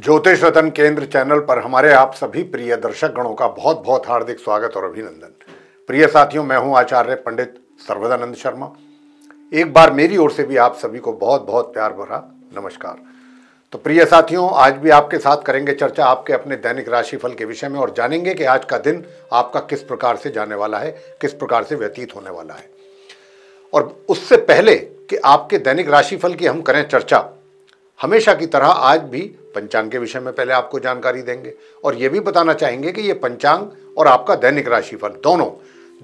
ज्योतिष रतन केंद्र चैनल पर हमारे आप सभी प्रिय दर्शक गणों का बहुत बहुत हार्दिक स्वागत और अभिनंदन। प्रिय साथियों, मैं हूं आचार्य पंडित सर्वदानंद शर्मा। एक बार मेरी ओर से भी आप सभी को बहुत बहुत प्यार भरा नमस्कार। तो प्रिय साथियों, आज भी आपके साथ करेंगे चर्चा आपके अपने दैनिक राशिफल के विषय में और जानेंगे कि आज का दिन आपका किस प्रकार से जाने वाला है, किस प्रकार से व्यतीत होने वाला है। और उससे पहले कि आपके दैनिक राशिफल की हम करें चर्चा, हमेशा की तरह आज भी पंचांग के विषय में पहले आपको जानकारी देंगे और यह भी बताना चाहेंगे कि ये पंचांग और आपका दैनिक राशिफल दोनों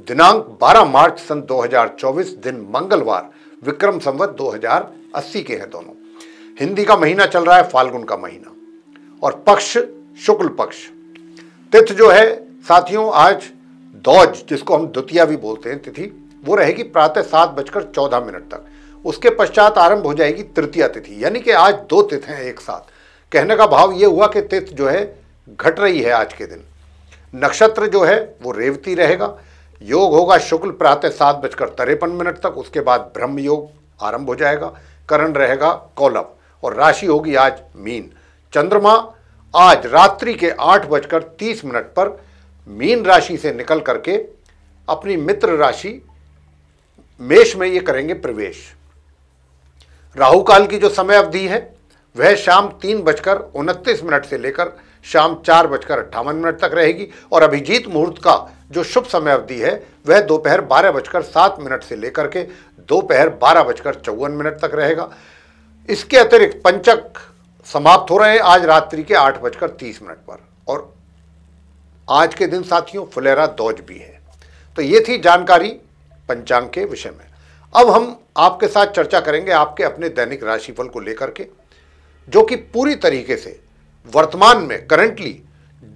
दिनांक 12 मार्च सन 2024 दिन मंगलवार विक्रम संवत 2080 के हैं। दोनों हिंदी का महीना चल रहा है फाल्गुन का महीना और पक्ष शुक्ल पक्ष। तिथि जो है साथियों आज दौज, जिसको हम द्वितीया भी बोलते हैं तिथि, वो रहेगी प्रातः 7:14 तक। उसके पश्चात आरंभ हो जाएगी तृतीया तिथि, यानी कि आज दो तिथि हैं एक साथ। कहने का भाव ये हुआ कि तिथि जो है घट रही है आज के दिन। नक्षत्र जो है वो रेवती रहेगा। योग होगा शुक्ल प्रातः 7:53 तक। उसके बाद ब्रह्म योग आरंभ हो जाएगा। करण रहेगा कौलव और राशि होगी आज मीन। चंद्रमा आज रात्रि के 8:30 पर मीन राशि से निकल करके अपनी मित्र राशि मेष में ये करेंगे प्रवेश। राहु काल की जो समय अवधि है वह शाम 3:29 से लेकर शाम 4:58 तक रहेगी और अभिजीत मुहूर्त का जो शुभ समय अवधि है वह दोपहर 12:07 से लेकर के दोपहर 12:54 तक रहेगा। इसके अतिरिक्त पंचक समाप्त हो रहे हैं आज रात्रि के 8:30 पर और आज के दिन साथियों फुलेरा दौज भी है। तो ये थी जानकारी पंचांग के विषय में। अब हम आपके साथ चर्चा करेंगे आपके अपने दैनिक राशिफल को लेकर के, जो कि पूरी तरीके से वर्तमान में करंटली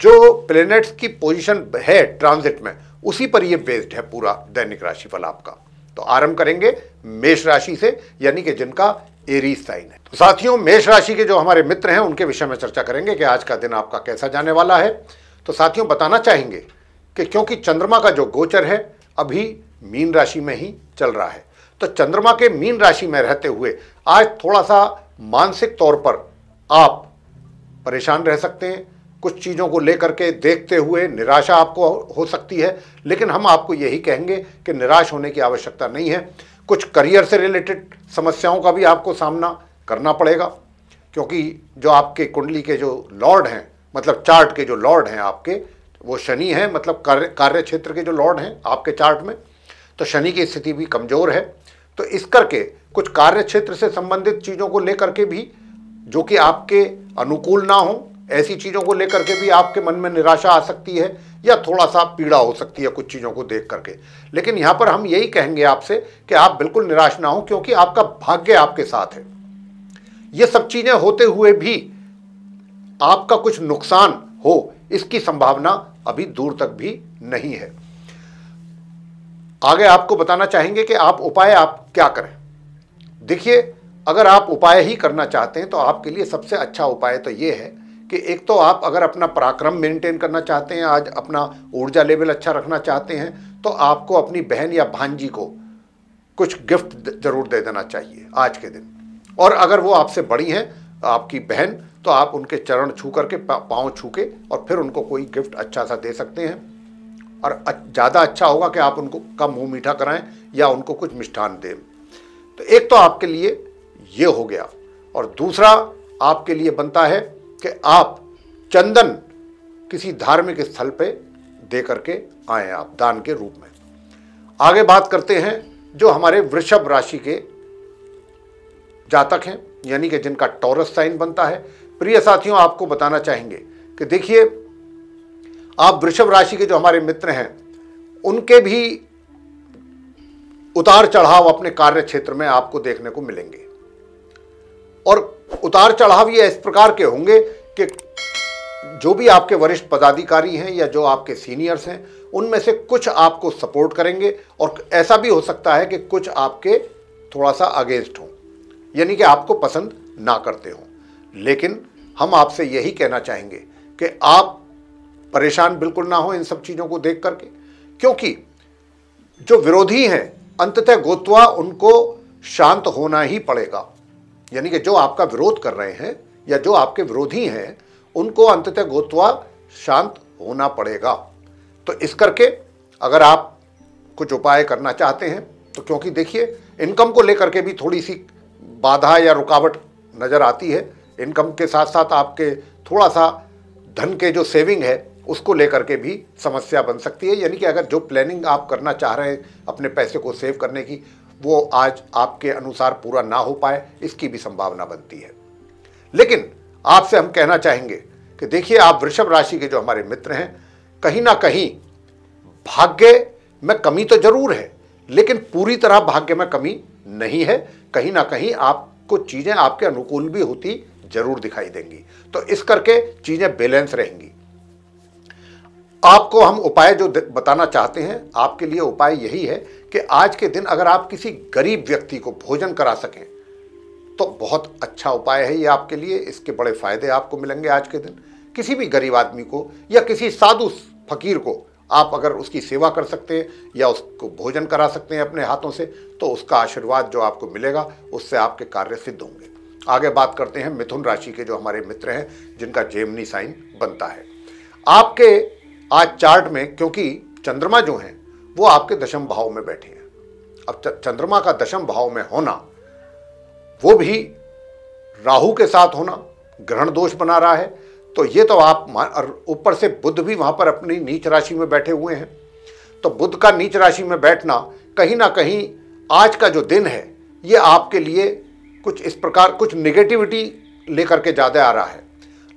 जो प्लैनेट्स की पोजीशन है ट्रांजिट में उसी पर ये बेस्ड है पूरा दैनिक राशिफल आपका। तो आरंभ करेंगे मेष राशि से, यानी कि जिनका एरीज साइन है। तो साथियों, मेष राशि के जो हमारे मित्र हैं उनके विषय में चर्चा करेंगे कि आज का दिन आपका कैसा जाने वाला है। तो साथियों, बताना चाहेंगे कि क्योंकि चंद्रमा का जो गोचर है अभी मीन राशि में ही चल रहा है, तो चंद्रमा के मीन राशि में रहते हुए आज थोड़ा सा मानसिक तौर पर आप परेशान रह सकते हैं। कुछ चीज़ों को लेकर के देखते हुए निराशा आपको हो सकती है, लेकिन हम आपको यही कहेंगे कि निराश होने की आवश्यकता नहीं है। कुछ करियर से रिलेटेड समस्याओं का भी आपको सामना करना पड़ेगा, क्योंकि जो आपके कुंडली के जो लॉर्ड हैं, मतलब चार्ट के जो लॉर्ड हैं आपके, वो शनि हैं, मतलब कार्य क्षेत्र के जो लॉर्ड हैं आपके चार्ट में, तो शनि की स्थिति भी कमज़ोर है। तो इस करके कुछ कार्य क्षेत्र से संबंधित चीज़ों को लेकर के भी जो कि आपके अनुकूल ना हो, ऐसी चीज़ों को लेकर के भी आपके मन में निराशा आ सकती है या थोड़ा सा पीड़ा हो सकती है कुछ चीज़ों को देख करके। लेकिन यहाँ पर हम यही कहेंगे आपसे कि आप बिल्कुल निराश ना हो, क्योंकि आपका भाग्य आपके साथ है। ये सब चीज़ें होते हुए भी आपका कुछ नुकसान हो इसकी संभावना अभी दूर तक भी नहीं है। आगे आपको बताना चाहेंगे कि आप उपाय आप क्या करें। देखिए, अगर आप उपाय ही करना चाहते हैं तो आपके लिए सबसे अच्छा उपाय तो ये है कि एक तो आप अगर अपना पराक्रम मेंटेन करना चाहते हैं, आज अपना ऊर्जा लेवल अच्छा रखना चाहते हैं, तो आपको अपनी बहन या भांजी को कुछ गिफ्ट जरूर दे देना चाहिए आज के दिन। और अगर वो आपसे बड़ी हैं आपकी बहन, तो आप उनके चरण छू करके, पाँव छू के और फिर उनको कोई गिफ्ट अच्छा सा दे सकते हैं। और ज़्यादा अच्छा होगा कि आप उनको कम मुँह मीठा कराएं या उनको कुछ मिष्ठान दें। तो एक तो आपके लिए ये हो गया, और दूसरा आपके लिए बनता है कि आप चंदन किसी धार्मिक स्थल पे दे करके आएँ आप दान के रूप में। आगे बात करते हैं जो हमारे वृषभ राशि के जातक हैं, यानी कि जिनका टॉरस साइन बनता है। प्रिय साथियों, आपको बताना चाहेंगे कि देखिए, आप वृषभ राशि के जो हमारे मित्र हैं उनके भी उतार चढ़ाव अपने कार्य क्षेत्र में आपको देखने को मिलेंगे। और उतार चढ़ाव ये इस प्रकार के होंगे कि जो भी आपके वरिष्ठ पदाधिकारी हैं या जो आपके सीनियर्स हैं उनमें से कुछ आपको सपोर्ट करेंगे और ऐसा भी हो सकता है कि कुछ आपके थोड़ा सा अगेंस्ट हों, यानी कि आपको पसंद ना करते हों। लेकिन हम आपसे यही कहना चाहेंगे कि आप परेशान बिल्कुल ना हो इन सब चीज़ों को देख करके, क्योंकि जो विरोधी हैं अंततः गोत्वा उनको शांत होना ही पड़ेगा। यानी कि जो आपका विरोध कर रहे हैं या जो आपके विरोधी हैं उनको अंततः गोत्वा शांत होना पड़ेगा। तो इस करके अगर आप कुछ उपाय करना चाहते हैं तो, क्योंकि देखिए इनकम को लेकर के भी थोड़ी सी बाधा या रुकावट नज़र आती है, इनकम के साथ साथ आपके थोड़ा सा धन के जो सेविंग है उसको लेकर के भी समस्या बन सकती है। यानी कि अगर जो प्लानिंग आप करना चाह रहे हैं अपने पैसे को सेव करने की, वो आज आपके अनुसार पूरा ना हो पाए, इसकी भी संभावना बनती है। लेकिन आपसे हम कहना चाहेंगे कि देखिए, आप वृषभ राशि के जो हमारे मित्र हैं, कहीं ना कहीं भाग्य में कमी तो जरूर है, लेकिन पूरी तरह भाग्य में कमी नहीं है। कहीं ना कहीं आपको चीजें आपके अनुकूल भी होती जरूर दिखाई देंगी। तो इस करके चीजें बैलेंस रहेंगी। आपको हम उपाय जो बताना चाहते हैं, आपके लिए उपाय यही है कि आज के दिन अगर आप किसी गरीब व्यक्ति को भोजन करा सकें तो बहुत अच्छा उपाय है ये आपके लिए। इसके बड़े फायदे आपको मिलेंगे आज के दिन। किसी भी गरीब आदमी को या किसी साधु फकीर को आप अगर उसकी सेवा कर सकते हैं या उसको भोजन करा सकते हैं अपने हाथों से, तो उसका आशीर्वाद जो आपको मिलेगा उससे आपके कार्य सिद्ध होंगे। आगे बात करते हैं मिथुन राशि के जो हमारे मित्र हैं, जिनका जेमिनी साइन बनता है। आपके आज चार्ट में, क्योंकि चंद्रमा जो हैं वो आपके दशम भाव में बैठे हैं, अब चंद्रमा का दशम भाव में होना, वो भी राहु के साथ होना, ग्रहण दोष बना रहा है। तो ये तो आप, ऊपर से बुध भी वहां पर अपनी नीच राशि में बैठे हुए हैं। तो बुध का नीच राशि में बैठना कहीं ना कहीं आज का जो दिन है ये आपके लिए कुछ इस प्रकार, कुछ निगेटिविटी लेकर के ज़्यादा आ रहा है।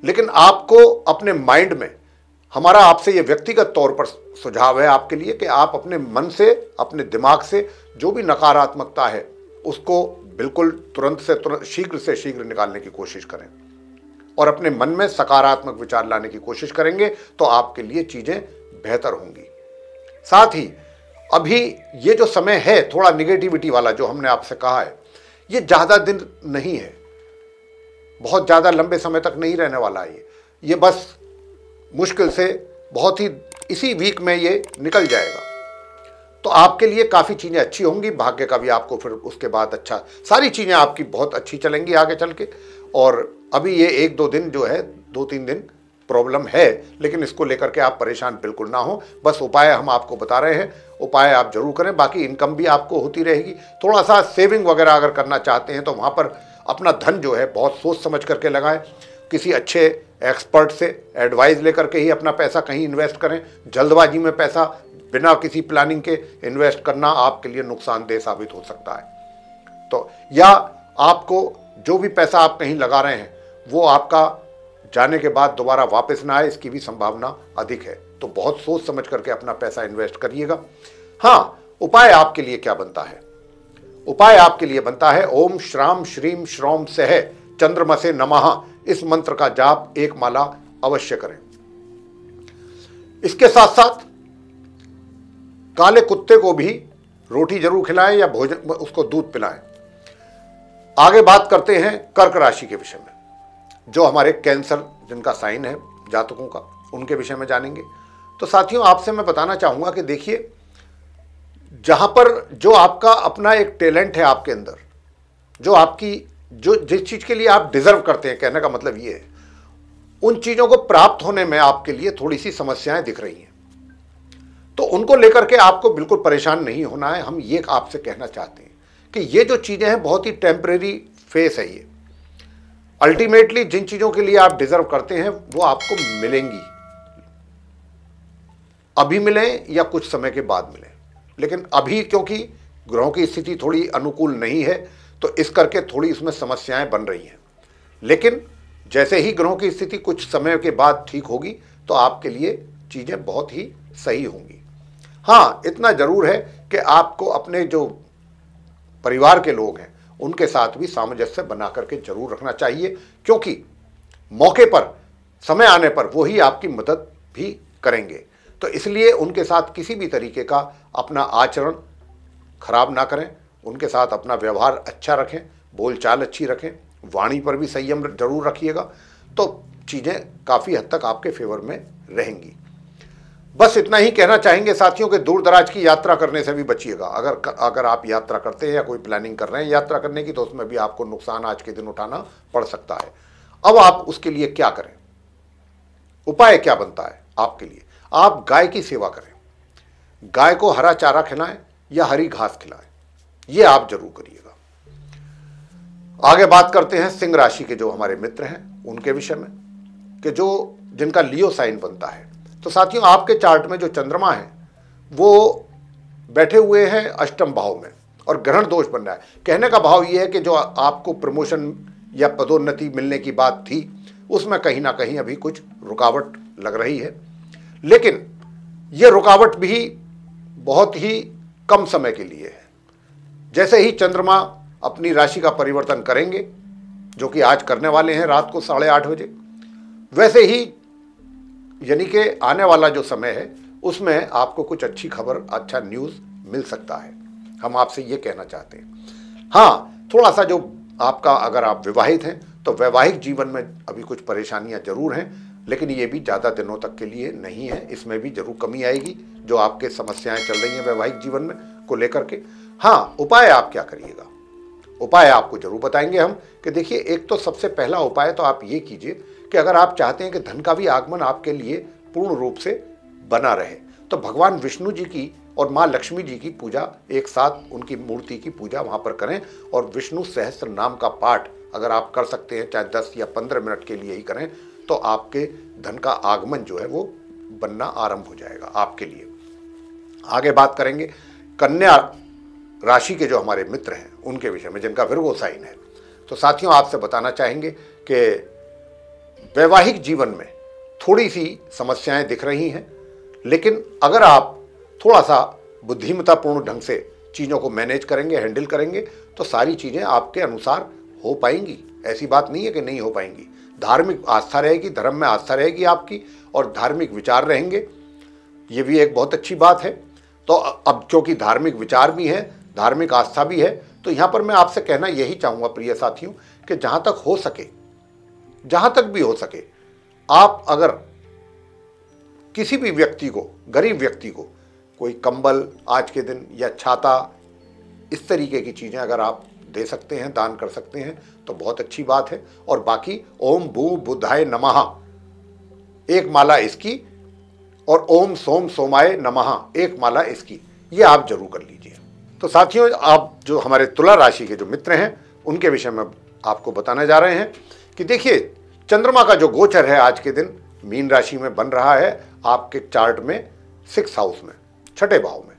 लेकिन आपको अपने माइंड में, हमारा आपसे ये व्यक्तिगत तौर पर सुझाव है आपके लिए कि आप अपने मन से, अपने दिमाग से जो भी नकारात्मकता है उसको बिल्कुल तुरंत से शीघ्र निकालने की कोशिश करें और अपने मन में सकारात्मक विचार लाने की कोशिश करेंगे तो आपके लिए चीज़ें बेहतर होंगी। साथ ही अभी ये जो समय है थोड़ा निगेटिविटी वाला, जो हमने आपसे कहा है, ये ज़्यादा दिन नहीं है, बहुत ज़्यादा लंबे समय तक नहीं रहने वाला है। ये बस मुश्किल से बहुत ही इसी वीक में ये निकल जाएगा। तो आपके लिए काफ़ी चीज़ें अच्छी होंगी। भाग्य का भी आपको फिर उसके बाद अच्छा, सारी चीज़ें आपकी बहुत अच्छी चलेंगी आगे चल के। और अभी ये 1-2 दिन जो है, 2-3 दिन प्रॉब्लम है, लेकिन इसको लेकर के आप परेशान बिल्कुल ना हो। बस उपाय हम आपको बता रहे हैं, उपाय आप जरूर करें। बाकी इनकम भी आपको होती रहेगी। थोड़ा सा सेविंग वगैरह अगर करना चाहते हैं तो वहाँ पर अपना धन जो है बहुत सोच समझ करके लगाएं। किसी अच्छे एक्सपर्ट से एडवाइस लेकर के ही अपना पैसा कहीं इन्वेस्ट करें। जल्दबाजी में पैसा बिना किसी प्लानिंग के इन्वेस्ट करना आपके लिए नुकसानदेह साबित हो सकता है। तो या आपको जो भी पैसा आप कहीं लगा रहे हैं वो आपका जाने के बाद दोबारा वापस ना आए, इसकी भी संभावना अधिक है। तो बहुत सोच समझ करके अपना पैसा इन्वेस्ट करिएगा। हाँ, उपाय आपके लिए क्या बनता है? उपाय आपके लिए बनता है ओम श्राम श्रीम श्रौम सह चंद्रमसे नमः। इस मंत्र का जाप 1 माला अवश्य करें। इसके साथ साथ काले कुत्ते को भी रोटी जरूर खिलाएं या भोजन, उसको दूध पिलाएं। आगे बात करते हैं कर्क राशि के विषय में, जो हमारे कैंसर जिनका साइन है जातकों का, उनके विषय में जानेंगे। तो साथियों, आपसे मैं बताना चाहूंगा कि देखिए, जहां पर जो आपका अपना एक टैलेंट है आपके अंदर, जो आपकी जो जिस चीज के लिए आप डिजर्व करते हैं, कहने का मतलब ये है, उन चीजों को प्राप्त होने में आपके लिए थोड़ी सी समस्याएं दिख रही हैं। तो उनको लेकर के आपको बिल्कुल परेशान नहीं होना है। हम ये आपसे कहना चाहते हैं कि ये जो चीजें हैं बहुत ही टेम्परेरी फेस है। ये अल्टीमेटली जिन चीजों के लिए आप डिजर्व करते हैं वो आपको मिलेंगी, अभी मिलें या कुछ समय के बाद मिलें। लेकिन अभी क्योंकि ग्रहों की स्थिति थोड़ी अनुकूल नहीं है तो इस करके थोड़ी इसमें समस्याएं बन रही हैं। लेकिन जैसे ही ग्रहों की स्थिति कुछ समय के बाद ठीक होगी तो आपके लिए चीजें बहुत ही सही होंगी। हाँ, इतना जरूर है कि आपको अपने जो परिवार के लोग हैं उनके साथ भी सामंजस्य बना करके जरूर रखना चाहिए, क्योंकि मौके पर, समय आने पर वो ही आपकी मदद भी करेंगे। तो इसलिए उनके साथ किसी भी तरीके का अपना आचरण खराब ना करें, उनके साथ अपना व्यवहार अच्छा रखें, बोलचाल अच्छी रखें, वाणी पर भी संयम जरूर रखिएगा। तो चीज़ें काफ़ी हद तक आपके फेवर में रहेंगी। बस इतना ही कहना चाहेंगे साथियों कि दूर दराज की यात्रा करने से भी बचिएगा। अगर आप यात्रा करते हैं या कोई प्लानिंग कर रहे हैं यात्रा करने की, तो उसमें भी आपको नुकसान आज के दिन उठाना पड़ सकता है। अब आप उसके लिए क्या करें? उपाय क्या बनता है आपके लिए? आप गाय की सेवा करें, गाय को हरा चारा खिलाएं या हरी घास खिलाएं, यह आप जरूर करिएगा। आगे बात करते हैं सिंह राशि के जो हमारे मित्र हैं उनके विषय में, कि जो जिनका लियो साइन बनता है। तो साथियों, आपके चार्ट में जो चंद्रमा है वो बैठे हुए हैं अष्टम भाव में और ग्रहण दोष बन रहा है। कहने का भाव ये है कि जो आपको प्रमोशन या पदोन्नति मिलने की बात थी उसमें कहीं ना कहीं अभी कुछ रुकावट लग रही है, लेकिन यह रुकावट भी बहुत ही कम समय के लिए है। जैसे ही चंद्रमा अपनी राशि का परिवर्तन करेंगे, जो कि आज करने वाले हैं रात को 8:30 बजे, वैसे ही यानी कि आने वाला जो समय है उसमें आपको कुछ अच्छी खबर, अच्छा न्यूज़ मिल सकता है। हम आपसे ये कहना चाहते हैं। हाँ, थोड़ा सा जो आपका, अगर आप विवाहित हैं तो वैवाहिक जीवन में अभी कुछ परेशानियां जरूर हैं, लेकिन ये भी ज़्यादा दिनों तक के लिए नहीं है। इसमें भी जरूर कमी आएगी जो आपके समस्याएं चल रही हैं वैवाहिक जीवन में को लेकर के। हाँ, उपाय आप क्या करिएगा, उपाय आपको जरूर बताएंगे हम। कि देखिए, एक तो सबसे पहला उपाय तो आप ये कीजिए कि अगर आप चाहते हैं कि धन का भी आगमन आपके लिए पूर्ण रूप से बना रहे, तो भगवान विष्णु जी की और माँ लक्ष्मी जी की पूजा एक साथ, उनकी मूर्ति की पूजा वहाँ पर करें, और विष्णु सहस्त्र नाम का पाठ अगर आप कर सकते हैं, चाहे 10 या 15 मिनट के लिए ही करें, तो आपके धन का आगमन जो है वो बनना आरंभ हो जाएगा आपके लिए। आगे बात करेंगे कन्या राशि के जो हमारे मित्र हैं उनके विषय में, जिनका विर्गो साइन है। तो साथियों, आपसे बताना चाहेंगे कि वैवाहिक जीवन में थोड़ी सी समस्याएं दिख रही हैं, लेकिन अगर आप थोड़ा सा बुद्धिमत्तापूर्ण ढंग से चीज़ों को मैनेज करेंगे, हैंडल करेंगे, तो सारी चीज़ें आपके अनुसार हो पाएंगी। ऐसी बात नहीं है कि नहीं हो पाएंगी। धार्मिक आस्था रहेगी, धर्म में आस्था रहेगी आपकी, और धार्मिक विचार रहेंगे, ये भी एक बहुत अच्छी बात है। तो अब क्योंकि धार्मिक विचार भी है, धार्मिक आस्था भी है, तो यहाँ पर मैं आपसे कहना यही चाहूँगा प्रिय साथियों, कि जहाँ तक हो सके, जहाँ तक भी हो सके, आप अगर किसी भी व्यक्ति को, गरीब व्यक्ति को, कोई कंबल आज के दिन या छाता, इस तरीके की चीज़ें अगर आप दे सकते हैं, दान कर सकते हैं, तो बहुत अच्छी बात है। और बाकी ओम भू बुधाय नमः एक माला इसकी, और ओम सोम सोमाय नमः एक माला इसकी, ये आप जरूर कर लीजिए। तो साथियों, आप जो हमारे तुला राशि के जो मित्र हैं उनके विषय में आपको बताने जा रहे हैं कि देखिए, चंद्रमा का जो गोचर है आज के दिन मीन राशि में बन रहा है आपके चार्ट में 6th हाउस में, 6ठे भाव में।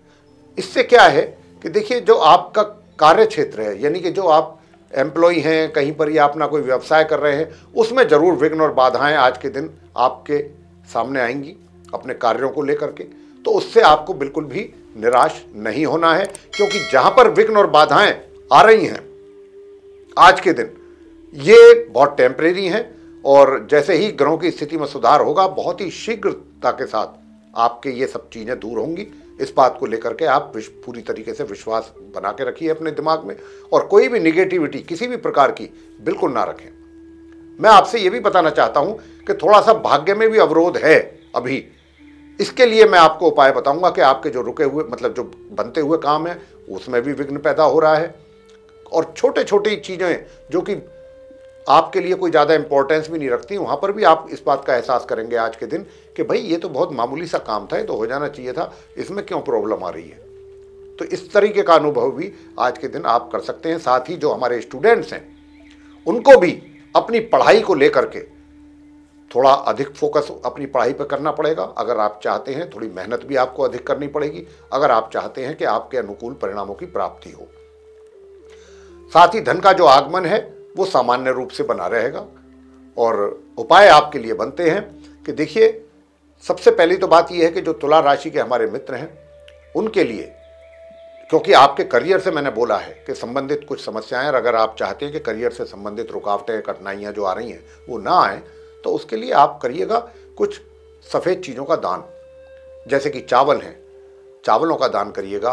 इससे क्या है कि देखिए, जो आपका कार्य क्षेत्र है, यानी कि जो आप एम्प्लॉय हैं, कहीं पर या अपना कोई व्यवसाय कर रहे हैं, उसमें जरूर विघ्न और बाधाएं आज के दिन आपके सामने आएंगी अपने कार्यों को लेकर के। तो उससे आपको बिल्कुल भी निराश नहीं होना है, क्योंकि जहां पर विघ्न और बाधाएं आ रही हैं आज के दिन, ये बहुत टेम्परेरी हैं, और जैसे ही ग्रहों की स्थिति में सुधार होगा, बहुत ही शीघ्रता के साथ आपके ये सब चीज़ें दूर होंगी। इस बात को लेकर के आप पूरी तरीके से विश्वास बना के रखिए अपने दिमाग में, और कोई भी निगेटिविटी किसी भी प्रकार की बिल्कुल ना रखें। मैं आपसे ये भी बताना चाहता हूं कि थोड़ा सा भाग्य में भी अवरोध है अभी। इसके लिए मैं आपको उपाय बताऊंगा कि आपके जो रुके हुए, मतलब जो बनते हुए काम है, उसमें भी विघ्न पैदा हो रहा है, और छोटे छोटी चीज़ें जो कि आपके लिए कोई ज़्यादा इंपॉर्टेंस भी नहीं रखती, वहाँ पर भी आप इस बात का एहसास करेंगे आज के दिन कि भाई ये तो बहुत मामूली सा काम था, ये तो हो जाना चाहिए था, इसमें क्यों प्रॉब्लम आ रही है। तो इस तरीके का अनुभव भी आज के दिन आप कर सकते हैं। साथ ही जो हमारे स्टूडेंट्स हैं उनको भी अपनी पढ़ाई को लेकर के थोड़ा अधिक फोकस अपनी पढ़ाई पर करना पड़ेगा। अगर आप चाहते हैं, थोड़ी मेहनत भी आपको अधिक करनी पड़ेगी, अगर आप चाहते हैं कि आपके अनुकूल परिणामों की प्राप्ति हो। साथ ही धन का जो आगमन है वो सामान्य रूप से बना रहेगा। और उपाय आपके लिए बनते हैं कि देखिए, सबसे पहली तो बात यह है कि जो तुला राशि के हमारे मित्र हैं उनके लिए, क्योंकि आपके करियर से मैंने बोला है कि संबंधित कुछ समस्याएं, अगर आप चाहते हैं कि करियर से संबंधित रुकावटें, कठिनाइयां जो आ रही हैं वो ना आए, तो उसके लिए आप करिएगा कुछ सफ़ेद चीज़ों का दान, जैसे कि चावल हैं, चावलों का दान करिएगा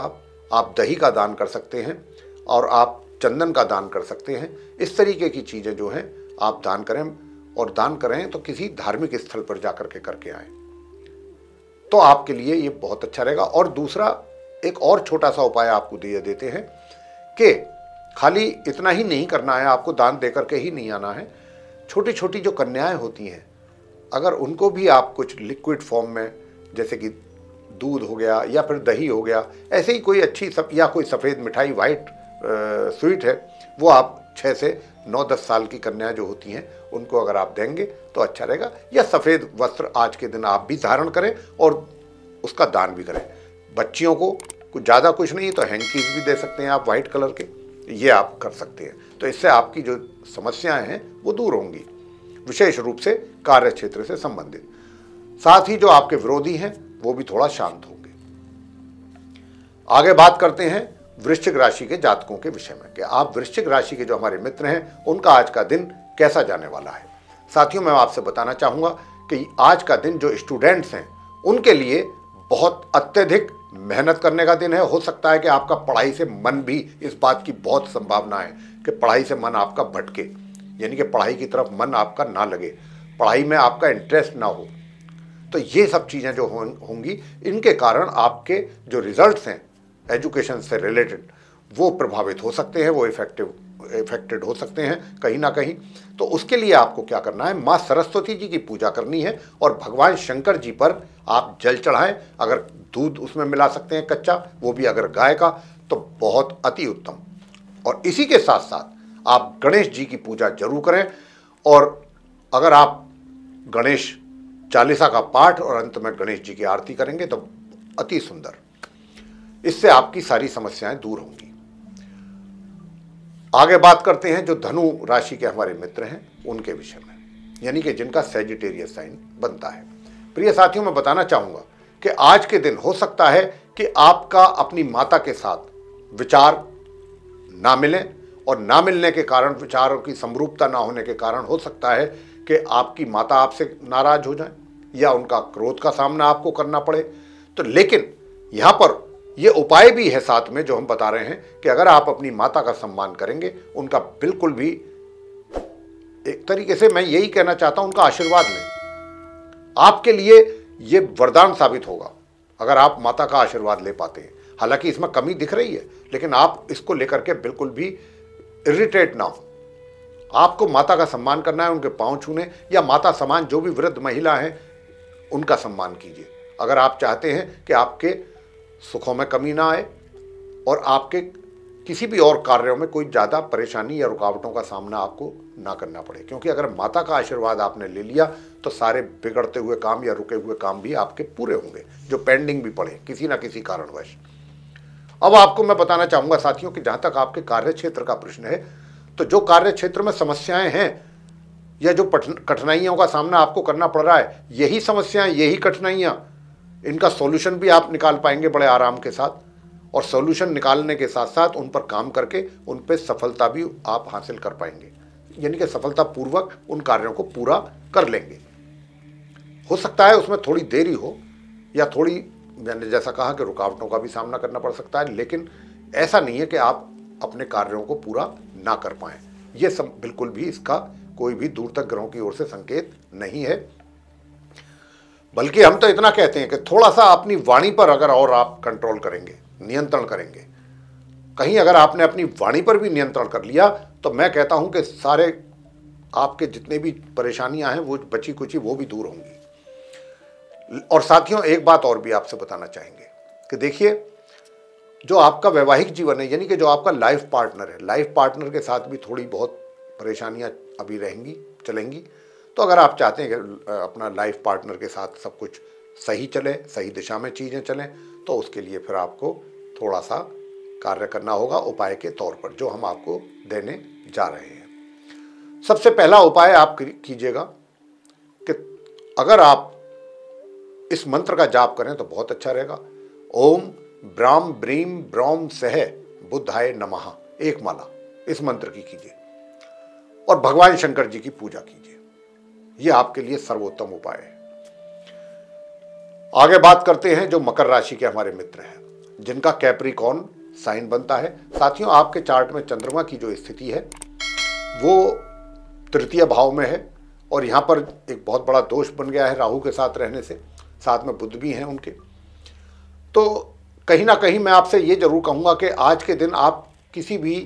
आप दही का दान कर सकते हैं, और आप चंदन का दान कर सकते हैं। इस तरीके की चीज़ें जो हैं आप दान करें, और दान करें तो किसी धार्मिक स्थल पर जाकर के करके आएँ, तो आपके लिए ये बहुत अच्छा रहेगा। और दूसरा, एक और छोटा सा उपाय आपको दे देते हैं कि खाली इतना ही नहीं करना है, आपको दान दे करके ही नहीं आना है। छोटी छोटी जो कन्याएं होती हैं अगर उनको भी आप कुछ लिक्विड फॉर्म में, जैसे कि दूध हो गया या फिर दही हो गया, ऐसे ही कोई अच्छी या कोई सफ़ेद मिठाई, वाइट स्वीट है, वो आप 6 से 9-10 साल की कन्या जो होती हैं उनको अगर आप देंगे तो अच्छा रहेगा। या सफ़ेद वस्त्र आज के दिन आप भी धारण करें और उसका दान भी करें। बच्चियों को कुछ ज़्यादा कुछ नहीं तो हैंकीज भी दे सकते हैं आप वाइट कलर के, ये आप कर सकते हैं। तो इससे आपकी जो समस्याएं हैं वो दूर होंगी, विशेष रूप से कार्य क्षेत्र से संबंधित। साथ ही जो आपके विरोधी हैं वो भी थोड़ा शांत होंगे। आगे बात करते हैं वृश्चिक राशि के जातकों के विषय में कि आप वृश्चिक राशि के जो हमारे मित्र हैं उनका आज का दिन कैसा जाने वाला है। साथियों, मैं आपसे बताना चाहूँगा कि आज का दिन जो स्टूडेंट्स हैं उनके लिए बहुत अत्यधिक मेहनत करने का दिन है। हो सकता है कि आपका पढ़ाई से मन भी, इस बात की बहुत संभावना है कि पढ़ाई से मन आपका भटके, यानी कि पढ़ाई की तरफ मन आपका ना लगे, पढ़ाई में आपका इंटरेस्ट ना हो। तो ये सब चीज़ें जो होंगी, इनके कारण आपके जो रिजल्ट्स हैं एजुकेशन से रिलेटेड वो प्रभावित हो सकते हैं, वो इफेक्टेड हो सकते हैं कहीं ना कहीं। तो उसके लिए आपको क्या करना है, माँ सरस्वती जी की पूजा करनी है और भगवान शंकर जी पर आप जल चढ़ाएं। अगर दूध उसमें मिला सकते हैं कच्चा, वो भी अगर गाय का, तो बहुत अति उत्तम। और इसी के साथ साथ आप गणेश जी की पूजा जरूर करें। और अगर आप गणेश चालीसा का पाठ और अंत में गणेश जी की आरती करेंगे तो अति सुंदर, इससे आपकी सारी समस्याएं दूर होंगी। आगे बात करते हैं जो धनु राशि के हमारे मित्र हैं उनके विषय में, यानी कि जिनका सैजिटेरियस साइन बनता है। प्रिय साथियों, मैं बताना चाहूंगा कि आज के दिन हो सकता है कि आपका अपनी माता के साथ विचार ना मिले, और ना मिलने के कारण, विचारों की समरूपता ना होने के कारण हो सकता है कि आपकी माता आपसे नाराज हो जाए या उनका क्रोध का सामना आपको करना पड़े। तो लेकिन यहाँ पर ये उपाय भी है साथ में जो हम बता रहे हैं कि अगर आप अपनी माता का सम्मान करेंगे, उनका बिल्कुल भी, एक तरीके से मैं यही कहना चाहता हूं, उनका आशीर्वाद लें, आपके लिए ये वरदान साबित होगा अगर आप माता का आशीर्वाद ले पाते हैं। हालांकि इसमें कमी दिख रही है, लेकिन आप इसको लेकर के बिल्कुल भी इरिटेट ना हो। आपको माता का सम्मान करना है, उनके पांव छूने या माता समान जो भी वृद्ध महिला हैं उनका सम्मान कीजिए। अगर आप चाहते हैं कि आपके सुखों में कमी ना आए और आपके किसी भी और कार्यों में कोई ज़्यादा परेशानी या रुकावटों का सामना आपको ना करना पड़े, क्योंकि अगर माता का आशीर्वाद आपने ले लिया तो सारे बिगड़ते हुए काम या रुके हुए काम भी आपके पूरे होंगे, जो पेंडिंग भी पड़े किसी ना किसी कारणवश। अब आपको मैं बताना चाहूँगा साथियों कि जहाँ तक आपके कार्य क्षेत्र का प्रश्न है, तो जो कार्य क्षेत्र में समस्याएं हैं या जो कठिनाइयों का सामना आपको करना पड़ रहा है, यही समस्याएं, यही कठिनाइयाँ, इनका सॉल्यूशन भी आप निकाल पाएंगे बड़े आराम के साथ। और सॉल्यूशन निकालने के साथ साथ उन पर काम करके उन पर सफलता भी आप हासिल कर पाएंगे, यानी कि सफलतापूर्वक उन कार्यों को पूरा कर लेंगे। हो सकता है उसमें थोड़ी देरी हो या थोड़ी, मैंने जैसा कहा कि रुकावटों का भी सामना करना पड़ सकता है, लेकिन ऐसा नहीं है कि आप अपने कार्यों को पूरा ना कर पाएं। ये सब बिल्कुल भी, इसका कोई भी दूर तक ग्रहों की ओर से संकेत नहीं है। बल्कि हम तो इतना कहते हैं कि थोड़ा सा अपनी वाणी पर अगर और आप कंट्रोल करेंगे, नियंत्रण करेंगे, कहीं अगर आपने अपनी वाणी पर भी नियंत्रण कर लिया, तो मैं कहता हूं कि सारे आपके जितने भी परेशानियां हैं वो बची कुची वो भी दूर होंगी। और साथियों, एक बात और भी आपसे बताना चाहेंगे कि देखिए, जो आपका वैवाहिक जीवन है, यानी कि जो आपका लाइफ पार्टनर है, लाइफ पार्टनर के साथ भी थोड़ी बहुत परेशानियां अभी रहेंगी, चलेंगी। तो अगर आप चाहते हैं कि अपना लाइफ पार्टनर के साथ सब कुछ सही चले, सही दिशा में चीज़ें चलें, तो उसके लिए फिर आपको थोड़ा सा कार्य करना होगा उपाय के तौर पर, जो हम आपको देने जा रहे हैं। सबसे पहला उपाय आप कीजिएगा कि अगर आप इस मंत्र का जाप करें तो बहुत अच्छा रहेगा। ओम ब्राम ब्रीम ब्रौम सह बुद्धाय नमः, एक माला इस मंत्र की कीजिए और भगवान शंकर जी की पूजा कीजिए। यह आपके लिए सर्वोत्तम उपाय है। आगे बात करते हैं जो मकर राशि के हमारे मित्र हैं, जिनका कैप्रिकॉर्न साइन बनता है। साथियों, आपके चार्ट में चंद्रमा की जो स्थिति है वो तृतीय भाव में है और यहाँ पर एक बहुत बड़ा दोष बन गया है राहु के साथ रहने से, साथ में बुध भी हैं उनके। तो कहीं ना कहीं मैं आपसे ये जरूर कहूँगा कि आज के दिन आप किसी भी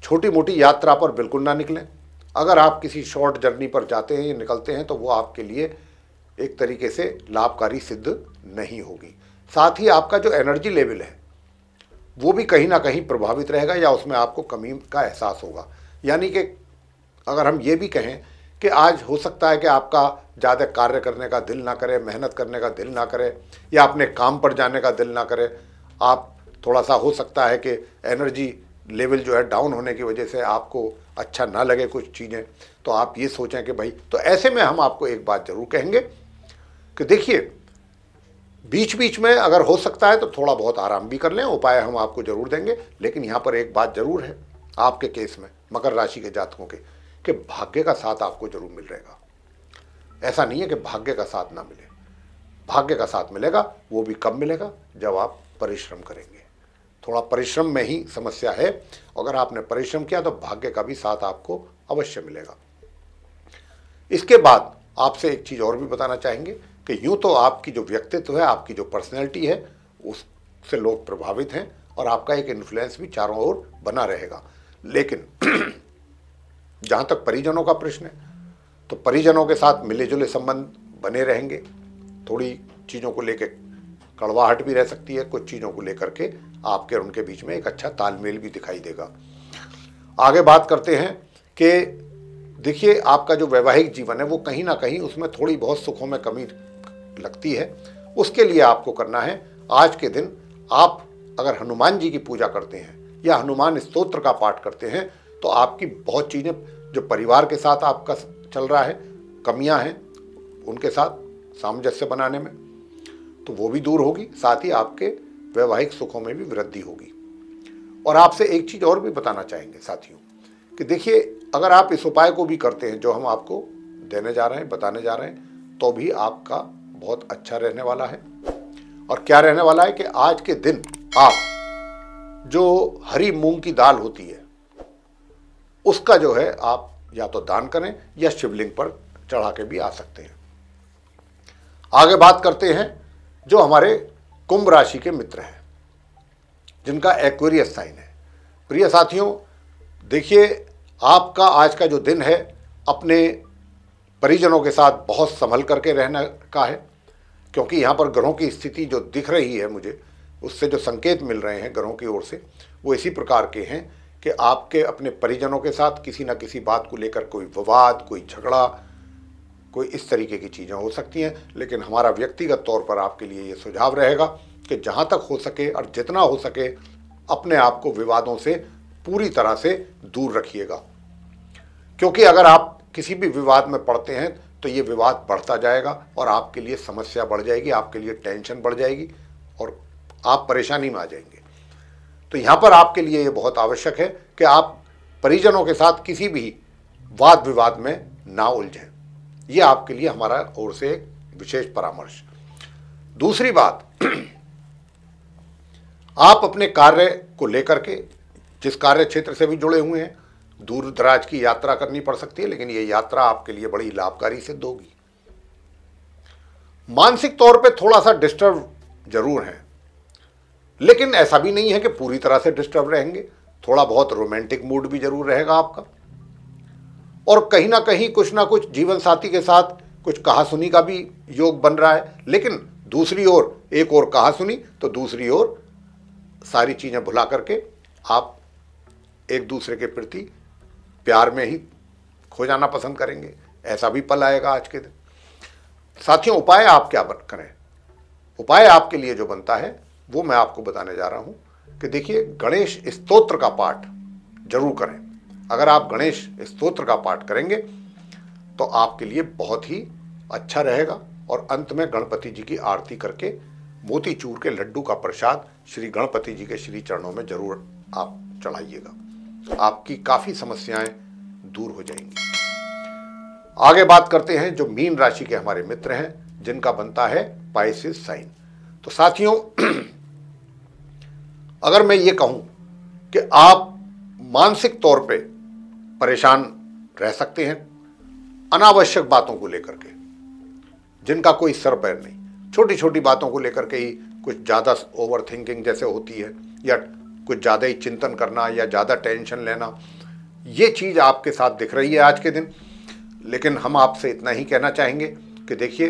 छोटी मोटी यात्रा पर बिल्कुल ना निकलें। अगर आप किसी शॉर्ट जर्नी पर जाते हैं या निकलते हैं तो वो आपके लिए एक तरीके से लाभकारी सिद्ध नहीं होगी। साथ ही आपका जो एनर्जी लेवल है वो भी कहीं ना कहीं प्रभावित रहेगा या उसमें आपको कमी का एहसास होगा। यानी कि अगर हम ये भी कहें कि आज हो सकता है कि आपका ज़्यादा कार्य करने का दिल ना करे, मेहनत करने का दिल ना करे या अपने काम पर जाने का दिल ना करे, आप थोड़ा सा हो सकता है कि एनर्जी लेवल जो है डाउन होने की वजह से आपको अच्छा ना लगे कुछ चीज़ें, तो आप ये सोचें कि भाई, तो ऐसे में हम आपको एक बात ज़रूर कहेंगे कि देखिए बीच बीच में अगर हो सकता है तो थोड़ा बहुत आराम भी कर लें, उपाय हम आपको ज़रूर देंगे। लेकिन यहाँ पर एक बात ज़रूर है आपके केस में, मकर राशि के जातकों के, कि भाग्य का साथ आपको जरूर मिल रहेगा। ऐसा नहीं है कि भाग्य का साथ ना मिले, भाग्य का साथ मिलेगा, वो भी कब मिलेगा, जब आप परिश्रम करेंगे। थोड़ा परिश्रम में ही समस्या है, अगर आपने परिश्रम किया तो भाग्य का भी साथ आपको अवश्य मिलेगा। इसके बाद आपसे एक चीज़ और भी बताना चाहेंगे कि यूँ तो आपकी जो व्यक्तित्व है, आपकी जो पर्सनैलिटी है, उससे लोग प्रभावित हैं और आपका एक इन्फ्लुएंस भी चारों ओर बना रहेगा। लेकिन जहाँ तक परिजनों का प्रश्न है तो परिजनों के साथ मिले जुले संबंध बने रहेंगे। थोड़ी चीज़ों को लेकर कड़वाहट भी रह सकती है, कुछ चीज़ों को लेकर के आपके और उनके बीच में एक अच्छा तालमेल भी दिखाई देगा। आगे बात करते हैं कि देखिए आपका जो वैवाहिक जीवन है वो कहीं ना कहीं उसमें थोड़ी बहुत सुखों में कमी लगती है। उसके लिए आपको करना है, आज के दिन आप अगर हनुमान जी की पूजा करते हैं या हनुमान स्तोत्र का पाठ करते हैं तो आपकी बहुत चीज़ें जो परिवार के साथ आपका चल रहा है, कमियां हैं उनके साथ सामंजस्य बनाने में, तो वो भी दूर होगी। साथ ही आपके वैवाहिक सुखों में भी वृद्धि होगी। और आपसे एक चीज़ और भी बताना चाहेंगे साथियों कि देखिए अगर आप इस उपाय को भी करते हैं जो हम आपको देने जा रहे हैं, बताने जा रहे हैं, तो भी आपका बहुत अच्छा रहने वाला है। और क्या रहने वाला है कि आज के दिन आप जो हरी मूंग की दाल होती है उसका जो है आप या तो दान करें या शिवलिंग पर चढ़ा के भी आ सकते हैं। आगे बात करते हैं जो हमारे कुंभ राशि के मित्र हैं जिनका एक्वेरियस साइन है। प्रिय साथियों, देखिए आपका आज का जो दिन है अपने परिजनों के साथ बहुत संभल करके रहने का है, क्योंकि यहाँ पर ग्रहों की स्थिति जो दिख रही है मुझे, उससे जो संकेत मिल रहे हैं ग्रहों की ओर से, वो इसी प्रकार के हैं कि आपके अपने परिजनों के साथ किसी न किसी बात को लेकर कोई विवाद, कोई झगड़ा, कोई इस तरीके की चीज़ें हो सकती हैं। लेकिन हमारा व्यक्तिगत तौर पर आपके लिए ये सुझाव रहेगा कि जहाँ तक हो सके और जितना हो सके अपने आप को विवादों से पूरी तरह से दूर रखिएगा, क्योंकि अगर आप किसी भी विवाद में पड़ते हैं तो ये विवाद बढ़ता जाएगा और आपके लिए समस्या बढ़ जाएगी, आपके लिए टेंशन बढ़ जाएगी और आप परेशानी में आ जाएंगे। तो यहाँ पर आपके लिए ये बहुत आवश्यक है कि आप परिजनों के साथ किसी भी वाद विवाद में ना उलझें। ये आपके लिए हमारा ओर से एक विशेष परामर्श। दूसरी बात, आप अपने कार्य को लेकर के जिस कार्य क्षेत्र से भी जुड़े हुए हैं, दूर दराज की यात्रा करनी पड़ सकती है, लेकिन ये यात्रा आपके लिए बड़ी लाभकारी सिद्ध होगी। मानसिक तौर पे थोड़ा सा डिस्टर्ब जरूर है, लेकिन ऐसा भी नहीं है कि पूरी तरह से डिस्टर्ब रहेंगे। थोड़ा बहुत रोमांटिक मूड भी जरूर रहेगा आपका, और कहीं ना कहीं कुछ ना कुछ जीवन साथी के साथ कुछ कहासुनी का भी योग बन रहा है। लेकिन दूसरी ओर एक और कहासुनी तो दूसरी ओर सारी चीजें भुला करके आप एक दूसरे के प्रति प्यार में ही खो जाना पसंद करेंगे। ऐसा भी पल आएगा आज के दिन। साथियों, उपाय आप क्या करें? उपाय आपके लिए जो बनता है वो मैं आपको बताने जा रहा हूं कि देखिए गणेश स्तोत्र का पाठ जरूर करें। अगर आप गणेश स्तोत्र का पाठ करेंगे तो आपके लिए बहुत ही अच्छा रहेगा। और अंत में गणपति जी की आरती करके मोतीचूर के लड्डू का प्रसाद श्री गणपति जी के श्री चरणों में जरूर आप चढ़ाइएगा। आपकी काफी समस्याएं दूर हो जाएंगी। आगे बात करते हैं जो मीन राशि के हमारे मित्र हैं जिनका बनता है पाइसेस साइन। तो साथियों, अगर मैं ये कहूं कि आप मानसिक तौर पे परेशान रह सकते हैं अनावश्यक बातों को लेकर के, जिनका कोई सर पैर नहीं, छोटी छोटी बातों को लेकर के ही कुछ ज़्यादा ओवर थिंकिंग जैसे होती है, या कुछ ज़्यादा ही चिंतन करना या ज़्यादा टेंशन लेना, ये चीज़ आपके साथ दिख रही है आज के दिन। लेकिन हम आपसे इतना ही कहना चाहेंगे कि देखिए,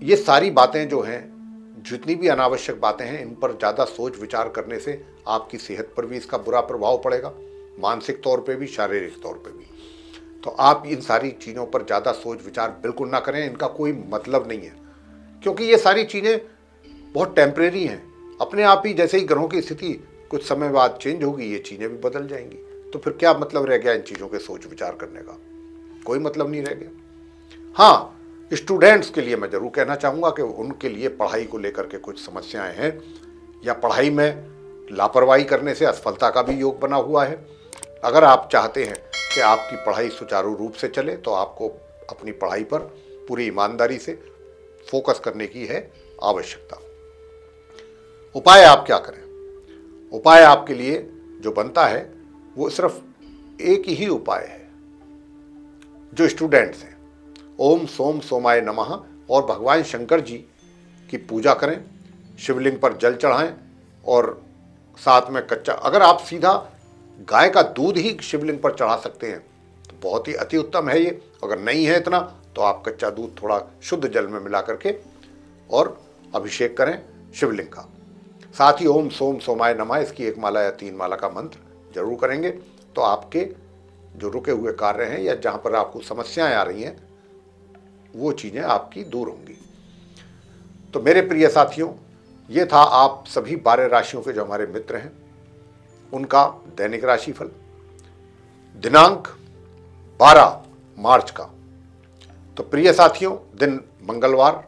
ये सारी बातें जो हैं, जितनी भी अनावश्यक बातें हैं, इन पर ज़्यादा सोच विचार करने से आपकी सेहत पर भी इसका बुरा प्रभाव पड़ेगा, मानसिक तौर पे भी, शारीरिक तौर पे भी। तो आप इन सारी चीज़ों पर ज़्यादा सोच विचार बिल्कुल ना करें, इनका कोई मतलब नहीं है, क्योंकि ये सारी चीज़ें बहुत टेम्परेरी हैं। अपने आप ही जैसे ही ग्रहों की स्थिति कुछ समय बाद चेंज होगी, ये चीज़ें भी बदल जाएंगी। तो फिर क्या मतलब रह गया इन चीज़ों के सोच विचार करने का? कोई मतलब नहीं रह गया। हाँ, स्टूडेंट्स के लिए मैं ज़रूर कहना चाहूँगा कि उनके लिए पढ़ाई को लेकर के कुछ समस्याएं हैं, या पढ़ाई में लापरवाही करने से असफलता का भी योग बना हुआ है। अगर आप चाहते हैं कि आपकी पढ़ाई सुचारू रूप से चले, तो आपको अपनी पढ़ाई पर पूरी ईमानदारी से फोकस करने की है आवश्यकता। उपाय आप क्या करें? उपाय आपके लिए जो बनता है वो सिर्फ एक ही उपाय है। जो स्टूडेंट्स हैं, ओम सोम सोमाय नमः और भगवान शंकर जी की पूजा करें, शिवलिंग पर जल चढ़ाएं, और साथ में कच्चा, अगर आप सीधा गाय का दूध ही शिवलिंग पर चढ़ा सकते हैं तो बहुत ही अति उत्तम है ये। अगर नहीं है इतना, तो आप कच्चा दूध थोड़ा शुद्ध जल में मिला करके और अभिषेक करें शिवलिंग का। साथ ही ओम सोम सोमाय नमः इसकी 1 माला या 3 माला का मंत्र जरूर करेंगे, तो आपके जो रुके हुए कार्य हैं या जहाँ पर आपको समस्याएं आ रही हैं, वो चीज़ें आपकी दूर होंगी। तो मेरे प्रिय साथियों, ये था आप सभी 12 राशियों के जो हमारे मित्र हैं उनका दैनिक राशिफल दिनांक 12 मार्च का। तो प्रिय साथियों, दिन मंगलवार,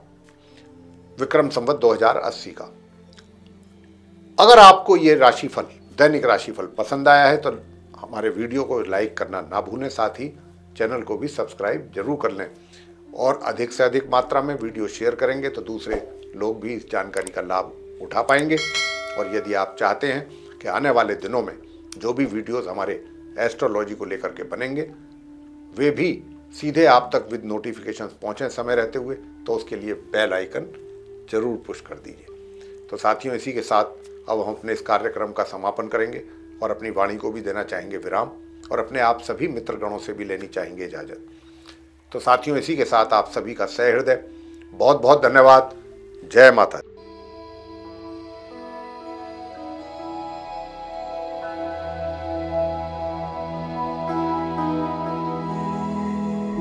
विक्रम संवत 2080 का। अगर आपको ये राशिफल, दैनिक राशिफल पसंद आया है तो हमारे वीडियो को लाइक करना ना भूलें, साथ ही चैनल को भी सब्सक्राइब जरूर कर लें, और अधिक से अधिक मात्रा में वीडियो शेयर करेंगे तो दूसरे लोग भी इस जानकारी का लाभ उठा पाएंगे। और यदि आप चाहते हैं कि आने वाले दिनों में जो भी वीडियोस हमारे एस्ट्रोलॉजी को लेकर के बनेंगे वे भी सीधे आप तक विद नोटिफिकेशन पहुँचें समय रहते हुए, तो उसके लिए बेल आइकन जरूर पुश कर दीजिए। तो साथियों, इसी के साथ अब हम अपने इस कार्यक्रम का समापन करेंगे और अपनी वाणी को भी देना चाहेंगे विराम, और अपने आप सभी मित्रगणों से भी लेनी चाहेंगे इजाज़त। तो साथियों, इसी के साथ आप सभी का सहृदय बहुत बहुत धन्यवाद। जय माता दी।